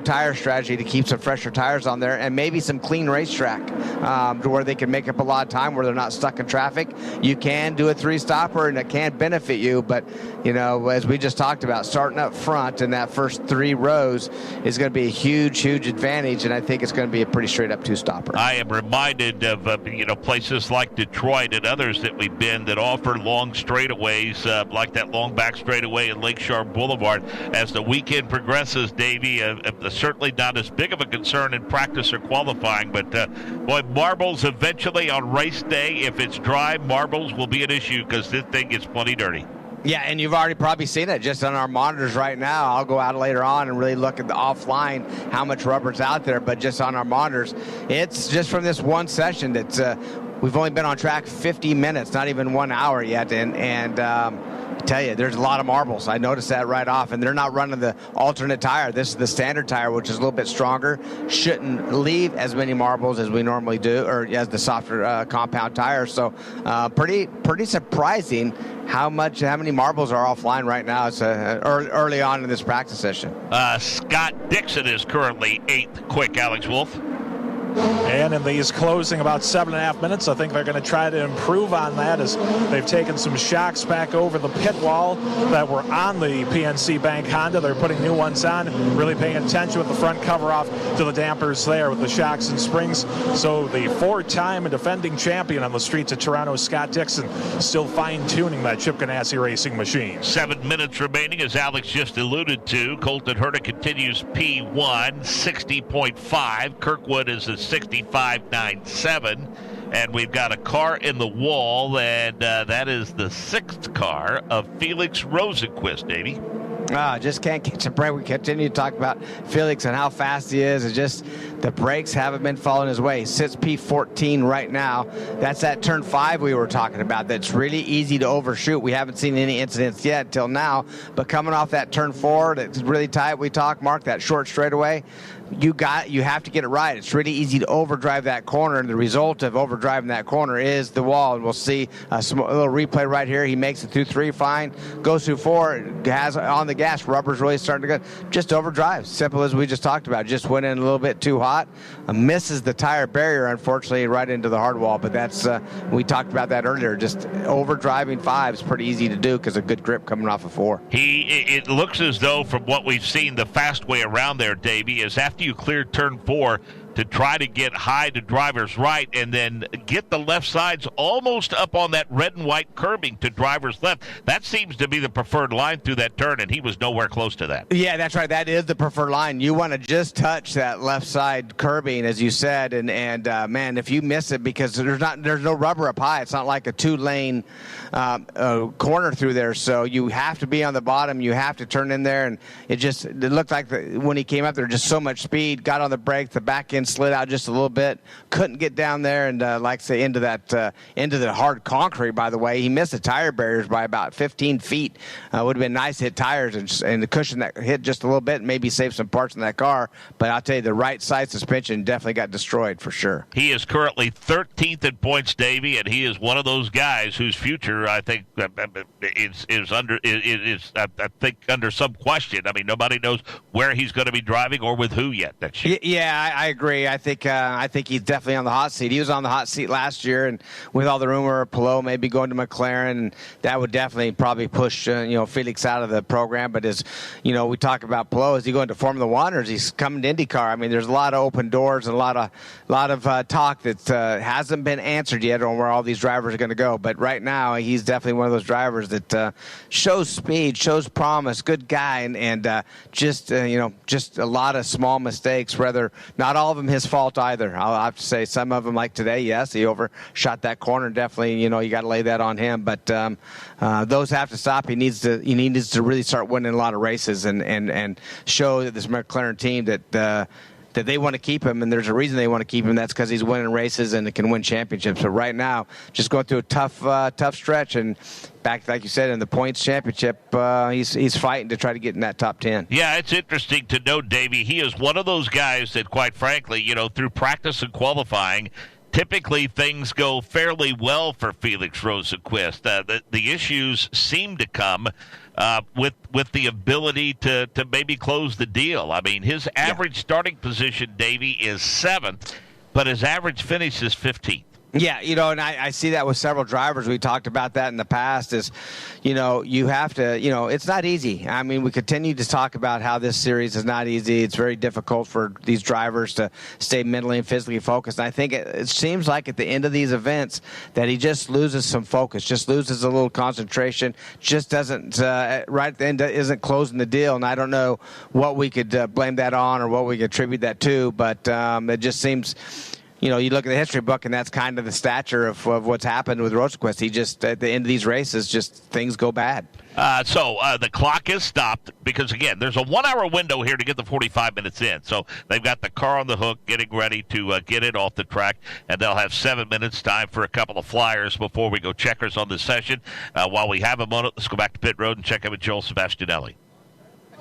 tire strategy to keep some fresher tires on there, and maybe some clean racetrack to where they can make up a lot of time where they're not stuck in traffic. You can do a 3-stopper and it can benefit you, but as we just talked about, starting up front in that first 3 rows is going to be a huge advantage, and I think it's going to be a pretty straight-up 2-stopper. I am reminded of places like Detroit and others that we've been that offer long straightaways, like that long back straightaway in Lakeshore Boulevard. As the weekend progresses, Davey, certainly not as big of a concern in practice or qualifying, but marbles eventually on race day, if it's dry, marbles will be an issue because this thing gets plenty dirty. Yeah, and you've already probably seen it just on our monitors right now. I'll go out later on and really look at the offline, how much rubber's out there, but just on our monitors, it's just from this one session that we've only been on track 50 minutes, not even 1 hour yet, and I tell you, there's a lot of marbles. I noticed that right off, and they're not running the alternate tire. This is the standard tire, which is a little bit stronger. Shouldn't leave as many marbles as we normally do, or as the softer compound tire. So pretty surprising how many marbles are offline right now. It's early on in this practice session. Scott Dixon is currently 8th. Quick, Alex Wolf. And in these closing about 7.5 minutes, I think they're going to try to improve on that as they've taken some shocks back over the pit wall that were on the PNC Bank Honda. They're putting new ones on, really paying attention with the front cover off to the dampers there with the shocks and springs. So the 4-time defending champion on the streets of Toronto, Scott Dixon, still fine-tuning that Chip Ganassi racing machine. 7 minutes remaining, as Alex just alluded to. Colton Herta continues P1, 60.5. Kirkwood is a 65.97, and we've got a car in the wall, and that is the 6th car of Felix Rosenqvist, Davey. Just can't catch a break. We continue to talk about Felix and how fast he is. It's just The brakes haven't been following his way. Sits P14 right now. That's that turn 5 we were talking about. That's really easy to overshoot. We haven't seen any incidents yet till now, but coming off that turn 4, that's really tight. We talked, Mark, that short straightaway. You have to get it right. It's really easy to overdrive that corner, and the result of overdriving that corner is the wall. And we'll see a little replay right here. He makes it through 3 fine, goes through 4, has on the gas. Rubber's really starting to go. Just overdrive. Simple as we just talked about. Just went in a little bit too hot. Misses the tire barrier, unfortunately, right into the hard wall. But that's we talked about that earlier. Just overdriving 5 is pretty easy to do because of good grip coming off of 4. It looks as though, from what we've seen, the fast way around there, Davey, is after you clear turn 4 to try to get high to driver's right and then get the left sides almost up on that red and white curbing to driver's left. That seems to be the preferred line through that turn, and he was nowhere close to that. Yeah, that's right. That is the preferred line. You want to just touch that left side curbing, as you said, and man, if you miss it, because there's no rubber up high. It's not like a 2-lane corner through there, so you have to be on the bottom. You have to turn in there, and it looked like when he came up there, just so much speed, got on the brakes, the back end slid out just a little bit, couldn't get down there, and like I say, into the hard concrete. By the way, he missed the tire barriers by about 15 feet. Would have been nice to hit tires and the cushion that hit just a little bit, maybe save some parts in that car. But I'll tell you, the right side suspension definitely got destroyed for sure. He is currently 13th in points, Davey, and he is one of those guys whose future, I think, is under some question. I mean, nobody knows where he's going to be driving or with who yet next year. Yeah, I agree. I think he's definitely on the hot seat. He was on the hot seat last year, and with all the rumor of Palou maybe going to McLaren, and that would definitely probably push Felix out of the program. But as we talk about Palou, is he going to Formula One or is he coming to IndyCar? I mean, there's a lot of open doors and a lot of talk that hasn't been answered yet on where all these drivers are going to go. But right now, he's definitely one of those drivers that shows speed, shows promise, good guy, and just a lot of small mistakes. Rather, not all of them his fault either. I'll have to say some of them, like today, yes, he overshot that corner. Definitely, you got to lay that on him. But those have to stop. He needs to really start winning a lot of races and show that this McLaren team that they want to keep him, and there's a reason they want to keep him. That's because he's winning races and can win championships. But right now, just going through a tough stretch, and back, like you said, in the points championship, he's fighting to try to get in that top 10. Yeah, it's interesting to note, Davey, he is one of those guys that, quite frankly, through practice and qualifying, typically things go fairly well for Felix Rosenqvist. The issues seem to come with the ability to maybe close the deal. I mean, his average starting position, Davey, is 7th, but his average finish is 15th. Yeah, and I see that with several drivers. We talked about that in the past is, you have to, it's not easy. I mean, we continue to talk about how this series is not easy. It's very difficult for these drivers to stay mentally and physically focused. And I think it seems like at the end of these events that he just loses some focus, just loses a little concentration, just doesn't, right at the end, isn't closing the deal. And I don't know what we could blame that on or what we could attribute that to, but it just seems... you look at the history book, and that's kind of the stature of what's happened with Rosenqvist. He just, at the end of these races, just things go bad. So the clock is stopped because, again, there's a 1-hour window here to get the 45 minutes in. So they've got the car on the hook getting ready to get it off the track, and they'll have 7 minutes time for a couple of flyers before we go checkers on this session. While we have a moment, let's go back to pit road and check in with Joel Sebastianelli.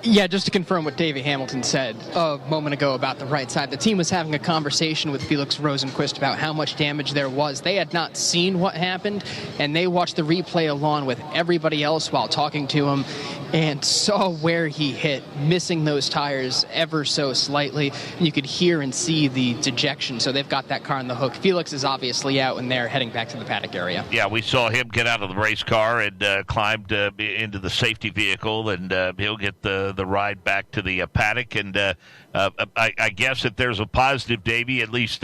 Yeah, just to confirm what Davey Hamilton said a moment ago about the right side, the team was having a conversation with Felix Rosenqvist about how much damage there was. They had not seen what happened, and they watched the replay along with everybody else while talking to him and saw where he hit, missing those tires ever so slightly. You could hear and see the dejection, so they've got that car on the hook. Felix is obviously out, and they're heading back to the paddock area. Yeah, we saw him get out of the race car and climbed into the safety vehicle, and he'll get the ride back to the paddock. And I guess if there's a positive, Davey, at least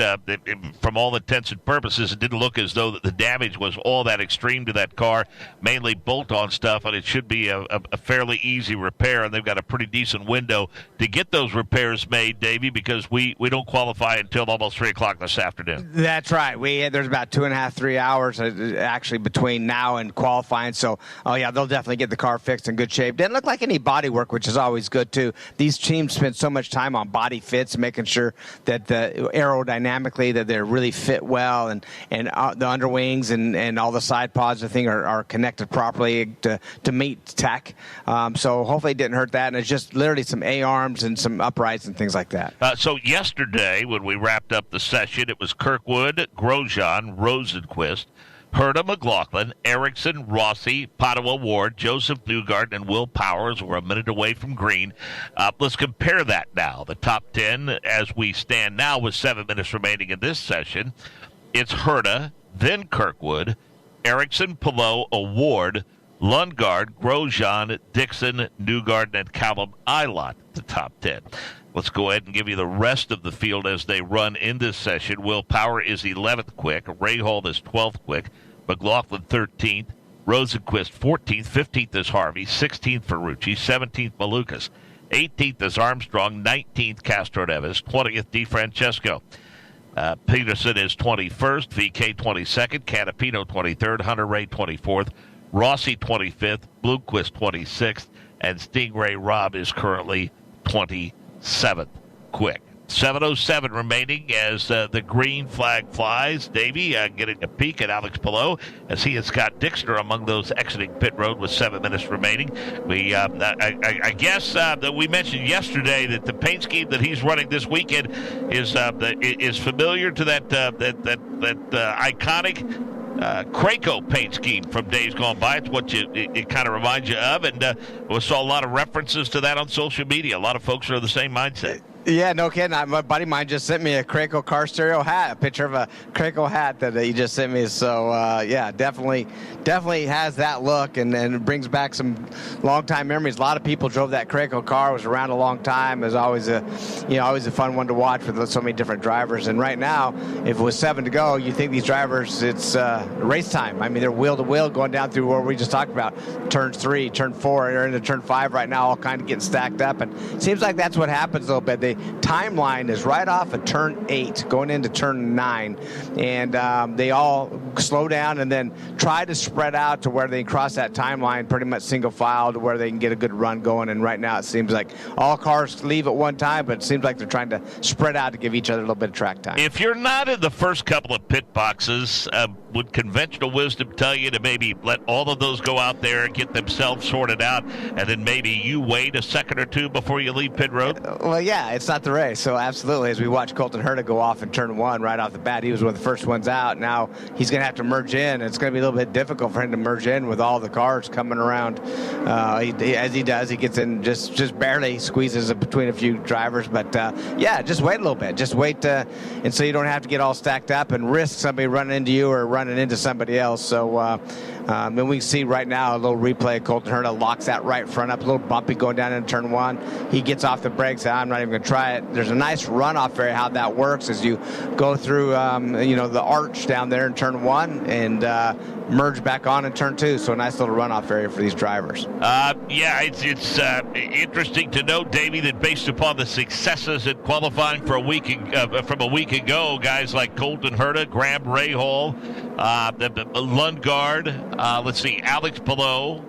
from all intents and purposes, it didn't look as though that the damage was all that extreme to that car, mainly bolt-on stuff, and it should be a fairly easy repair, and they've got a pretty decent window to get those repairs made, Davey, because we don't qualify until almost 3 o'clock this afternoon. That's right. There's about 2.5, 3 hours actually between now and qualifying, so, they'll definitely get the car fixed in good shape. Didn't look like any body work, which is always good too. These teams spend so much time on body fits, making sure that aerodynamically that they're really fit well, and the underwings and all the side pods I think are connected properly to meet tech. So hopefully it didn't hurt that, and it's just literally some A-arms and some uprights and things like that. So yesterday when we wrapped up the session, it was Kirkwood, Grosjean, Rosenquist, Herta, McLaughlin, Erickson, Rossi, Padua, Ward, Joseph Newgarden, and Will Powers were a minute away from green. Let's compare that now. The top 10 as we stand now with 7 minutes remaining in this session. It's Herta, then Kirkwood, Erickson, Palou, Ward, Lundgaard, Grosjean, Dixon, Newgarden, and Callum Ilott, the top 10. Let's go ahead and give you the rest of the field as they run in this session. Will Power is 11th quick. Rahal is 12th quick. McLaughlin 13th. Rosenquist 14th. 15th is Harvey. 16th Ferrucci. 17th Malukas. 18th is Armstrong. 19th Castroneves. 20th DeFrancesco. Peterson is 21st. VK 22nd. Canapino 23rd. Hunter Ray 24th. Rossi 25th. Bloomquist 26th. And Stingray Robb is currently 27th quick. 7:07 remaining as the green flag flies. Davey getting a peek at Alex Palou as he and Scott Dixner among those exiting pit road with 7 minutes remaining. We, I guess that we mentioned yesterday that the paint scheme that he's running this weekend is familiar to that iconic Craco paint scheme from days gone by. It's what it kind of reminds you of, and we saw a lot of references to that on social media. A lot of folks are of the same mindset. Yeah, no kidding. My buddy of mine just sent me a Craco car stereo hat, a picture of a Craco hat that he just sent me. So, yeah, definitely has that look and it brings back some long-time memories. A lot of people drove that Craco car. It was around a long time. It was always a fun one to watch with so many different drivers. And right now, if it was 7 to go, you think these drivers, it's race time. I mean, they're wheel-to-wheel going down through where we just talked about, turn 3, turn 4, they're into turn 5 right now, all kind of getting stacked up. And it seems like that's what happens a little bit. The timeline is right off of turn 8 going into turn 9, and they all slow down and then try to spread out to where they cross that timeline pretty much single file to where they can get a good run going. And right now it seems like all cars leave at one time, but it seems like they're trying to spread out to give each other a little bit of track time. If you're not in the first couple of pit boxes, would conventional wisdom tell you to maybe let all of those go out there and get themselves sorted out, and then maybe you wait a second or two before you leave pit road? Well, yeah, it's not the race. So absolutely, as we watch Colton Herta go off in turn 1 right off the bat, he was one of the first ones out. Now he's going to have to merge in. It's going to be a little bit difficult for him to merge in with all the cars coming around. As he does, he gets in just barely squeezes between a few drivers. But yeah, just wait a little bit. Just wait, and so you don't have to get all stacked up and risk somebody running into you or running into somebody else. So and we can see right now a little replay. Colton Herta locks that right front up, a little bumpy going down into turn 1. He gets off the brakes. I'm not even going to try it. There's a nice runoff area how that works as you go through the arch down there in turn 1 and merge back on in turn 2. So a nice little runoff area for these drivers. Yeah, it's interesting to note, Davey, that based upon the successes in qualifying for from a week ago, guys like Colton Herta, Graham Rahal, Lundgaard, let's see, Alex Palou,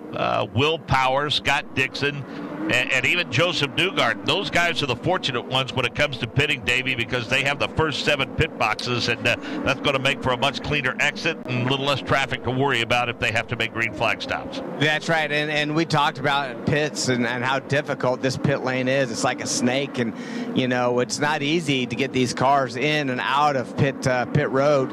Will Power, Scott Dixon, and even Joseph Newgarden. Those guys are the fortunate ones when it comes to pitting, Davey, because they have the first 7 pit boxes, and that's going to make for a much cleaner exit and a little less traffic to worry about if they have to make green flag stops. That's right, and we talked about pits and how difficult this pit lane is. It's like a snake, and it's not easy to get these cars in and out of pit road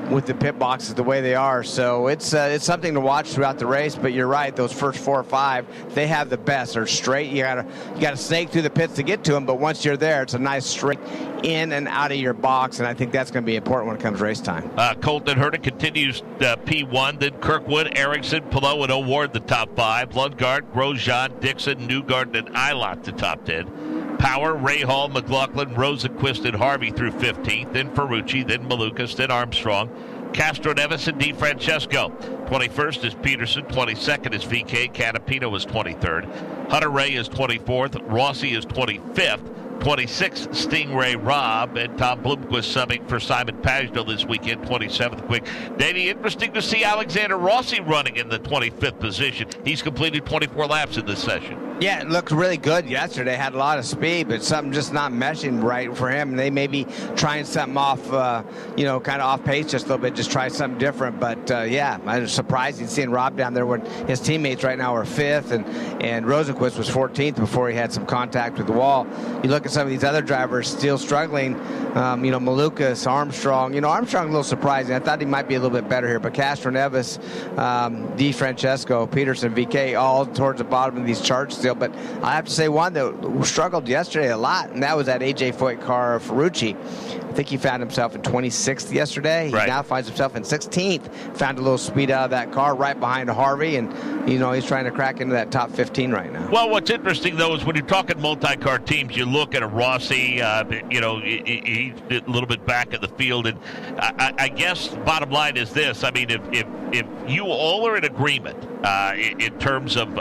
with the pit boxes the way they are. So it's something to watch throughout the race. But you're right; those first 4 or 5, they have the best. They're straight. You gotta snake through the pits to get to them. But once you're there, it's a nice straight in and out of your box, and I think that's going to be important when it comes race time. Colton Herta continues P1, then Kirkwood, Erickson, Palou, and O'Ward the top 5. Lundgaard, Grosjean, Dixon, Newgarden, and Ilott the top 10. Power, Rahal, McLaughlin, Rosenquist, and Harvey through 15th, then Ferrucci, then Malukas, then Armstrong, Castroneves, and DeFrancesco. 21st is Peterson, 22nd is VK, Canapino is 23rd, Hunter Ray is 24th, Rossi is 25th, 26th Stingray Robb, and Tom Bloomquist subbing for Simon Pagenaud this weekend, 27th quick. Davey, interesting to see Alexander Rossi running in the 25th position. He's completed 24 laps in this session. Yeah, it looked really good yesterday. Had a lot of speed, but something just not meshing right for him. They may be trying something off, kind of off pace just a little bit, just try something different. But, yeah, I was surprised seeing Rob down there when his teammates right now are 5th, and Rosenquist was 14th before he had some contact with the wall. You look at some of these other drivers still struggling, Malukas, Armstrong. Armstrong a little surprising. I thought he might be a little bit better here, but Castro Neves, Di Francesco, Peterson, VK, all towards the bottom of these charts still. But I have to say one that struggled yesterday a lot, and that was that AJ Foyt car, Ferrucci. I think he found himself in 26th yesterday. He now finds himself in 16th. Found a little speed out of that car right behind Harvey, and, he's trying to crack into that top 15 right now. Well, what's interesting, though, is when you're talking multi-car teams, you look at a Rossi, he's a little bit back in the field, and I guess the bottom line is this. I mean, if you all are in agreement in terms of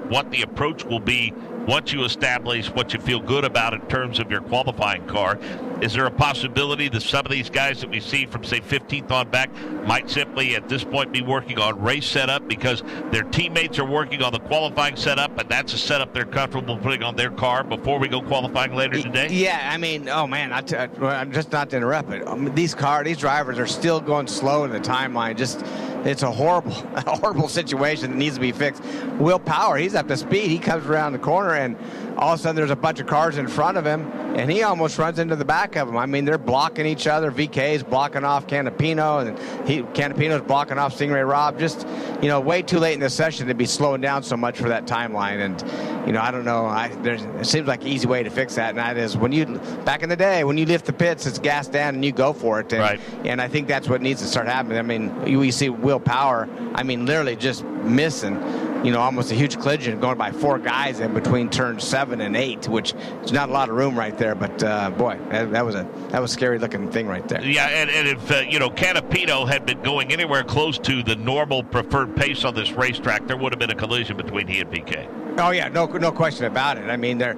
what the approach will be once you establish what you feel good about in terms of your qualifying car, is there a possibility that some of these guys that we see from, say, 15th on back might simply at this point be working on race setup because their teammates are working on the qualifying setup, and that's a setup they're comfortable putting on their car before we go qualifying later today? Yeah, I mean, I'm just not to interrupt, but these drivers are still going slow in the timeline. It's a horrible situation that needs to be fixed. Will Power, he's up to speed. He comes around the corner, and all of a sudden there's a bunch of cars in front of him, and he almost runs into the back of them. I mean, they're blocking each other. VK is blocking off Canapino, and Canapino's blocking off Stingray Robb. Just, way too late in the session to be slowing down so much for that timeline. And, I don't know. It seems like an easy way to fix that, and that is back in the day, when you lift the pits, it's gas down and you go for it. Right. And I think that's what needs to start happening. I mean, we see Will Power, literally just missing, almost a huge collision going by 4 guys in between turns 7 and 8, which is not a lot of room right there. But boy, that was a scary looking thing right there. Yeah, and if Canapino had been going anywhere close to the normal preferred pace on this racetrack, there would have been a collision between he and PK. Oh yeah, no question about it. I mean, they're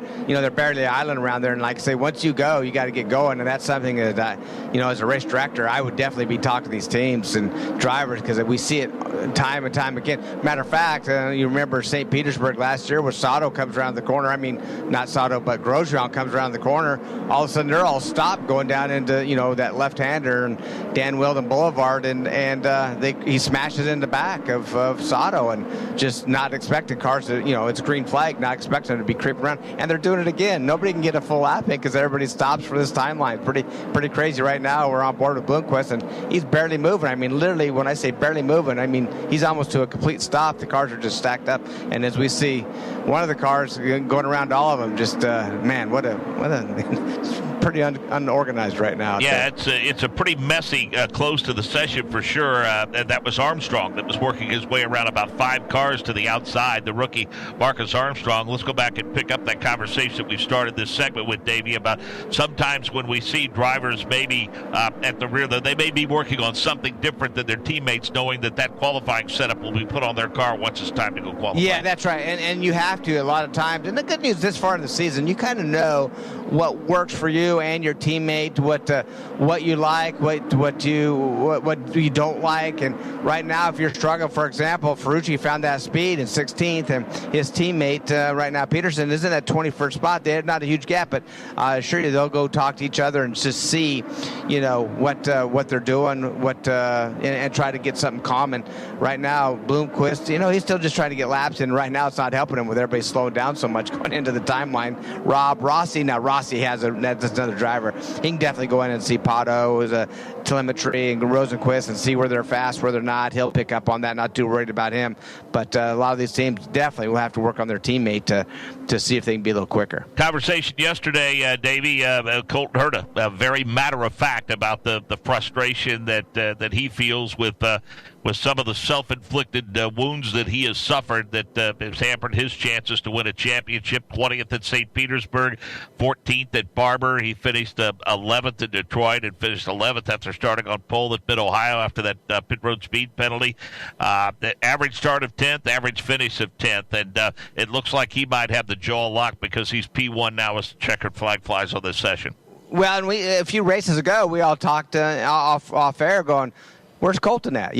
barely island around there, and like I say, once you go, you got to get going, and that's something that as a race director, I would definitely be talking to these teams and drivers because we see it time and time again. Matter of fact, you remember St. Petersburg last year, where Sato comes around the corner. I mean, not Sato, but Grosjean comes around the corner. All of a sudden, they're all stopped going down into that left-hander and Dan Weldon Boulevard, and he smashes in the back of Sato, and just not expecting cars to it's green flag, not expecting them to be creeping around, and they're doing it again. Nobody can get a full lap in because everybody stops for this timeline. Pretty crazy right now. We're on board with Bloomquist, and he's barely moving. I mean, literally, when I say barely moving, I mean he's almost to a complete stop. The cars are just stacked up, and as we see, one of the cars going around all of them, just man, what a pretty unorganized right now. Yeah, it's a pretty messy close to the session for sure. And that was Armstrong that was working his way around about 5 cars to the outside, the rookie Marcus Armstrong. Let's go back and pick up that conversation we started this segment with, Davey, about sometimes when we see drivers maybe at the rear, they may be working on something different than their teammates, knowing that qualifying setup will be put on their car once it's time to go qualify. Yeah, that's right. And you have to a lot of times. And the good news this far in the season, you kind of know what works for you and your teammate, what you like, what you don't like. And right now, if you're struggling, for example, Ferrucci found that speed in 16th, and his teammate right now, Peterson, is in that 21st spot. They're not a huge gap, but I assure you they'll go talk to each other and just see, what they're doing, and try to get something common. Right now, Bloomquist, he's still just trying to get laps, and right now it's not helping him with everybody slowing down so much going into the timeline. Rossi has that's another driver. He can definitely go in and see Pato, telemetry, and Rosenquist, and see where they're fast, where they're not. He'll pick up on that, not too worried about him. But a lot of these teams definitely will have to work on their teammate to see if they can be a little quicker. Conversation yesterday, Davey, Colton Herta, very matter-of-fact about the frustration that he feels with some of the self-inflicted wounds that he has suffered that has hampered his chances to win a championship. 20th at St. Petersburg, 14th at Barber. He finished 11th in Detroit and finished 11th after starting on pole at Mid-Ohio after that pit road speed penalty. The average start of 10th, average finish of 10th, and it looks like he might have the jaw locked because he's P1 now as the checkered flag flies on this session. Well, and a few races ago, we all talked off air going, where's Colton at?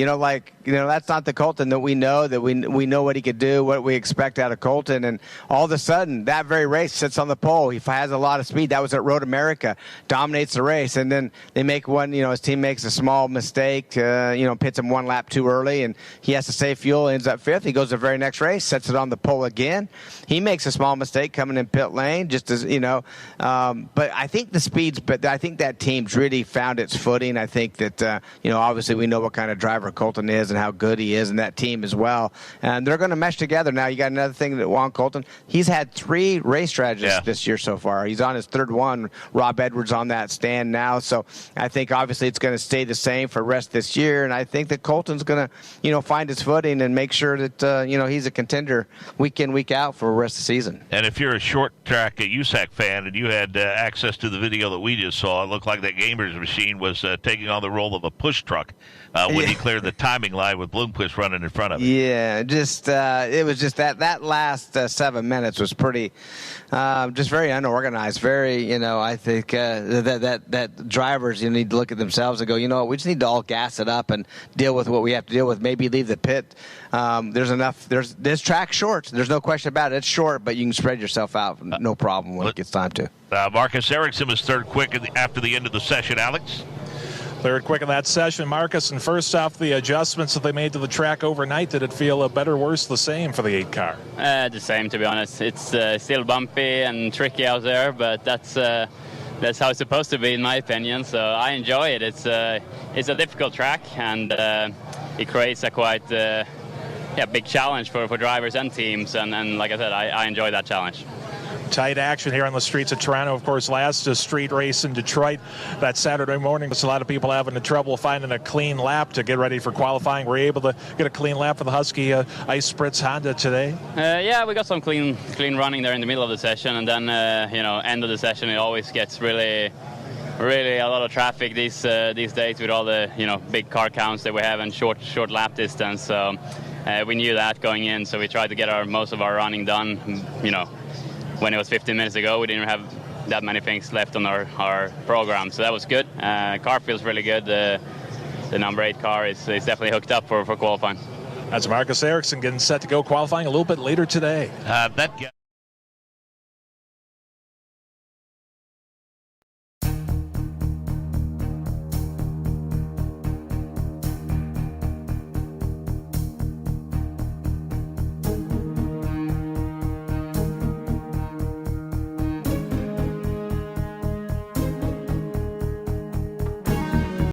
that's not the Colton that we know. That we know what he could do, what we expect out of Colton, and all of a sudden that very race sits on the pole. He has a lot of speed. That was at Road America, dominates the race, and then they make one. His team makes a small mistake. Pits him one lap too early, and he has to save fuel. Ends up 5th. He goes to the very next race, sets it on the pole again. He makes a small mistake coming in pit lane, just as But I think the speeds. But I think that team's really found its footing. I think that obviously we know what kind of driver Colton is and how good he is, and that team as well. And they're going to mesh together. Now you got another thing that Juan Colton. He's had 3 race strategists this year so far. He's on his 3rd one. Rob Edwards on that stand now. So I think obviously it's going to stay the same for the rest of this year. And I think that Colton's going to find his footing and make sure that he's a contender week in, week out for the rest of the season. And if you're a short track USAC fan and you had access to the video that we just saw, it looked like that Gamers machine was taking on the role of a push truck when he cleared the timing line with Bloomquist running in front of him. Yeah, it was just that last 7 minutes was pretty, just very unorganized. Very, I think that drivers need to look at themselves and go, we just need to all gas it up and deal with what we have to deal with. Maybe leave the pit. There's enough. This track's short. There's no question about it. It's short, but you can spread yourself out. No problem when it gets time to. Marcus Ericsson was 3rd quick after the end of the session, Alex. 3rd quick in that session, Marcus. And first off, the adjustments that they made to the track overnight, did it feel better, worse, the same for the 8 car? The same, to be honest. It's still bumpy and tricky out there, but that's how it's supposed to be, in my opinion. So I enjoy it. It's a difficult track, and it creates a quite big challenge for drivers and teams. And like I said, I enjoy that challenge. Tight action here on the streets of Toronto. Of course, last street race in Detroit that Saturday morning. There's a lot of people having trouble finding a clean lap to get ready for qualifying. Were you able to get a clean lap for the Husky Ice Spritz Honda today? Yeah, we got some clean running there in the middle of the session, and then end of the session it always gets really a lot of traffic these days with all the big car counts that we have and short lap distance. So we knew that going in, so we tried to get most of our running done. When it was 15 minutes ago, we didn't have that many things left on our program, so that was good. Car feels really good. The number 8 car is definitely hooked up for qualifying. That's Marcus Ericsson getting set to go qualifying a little bit later today. That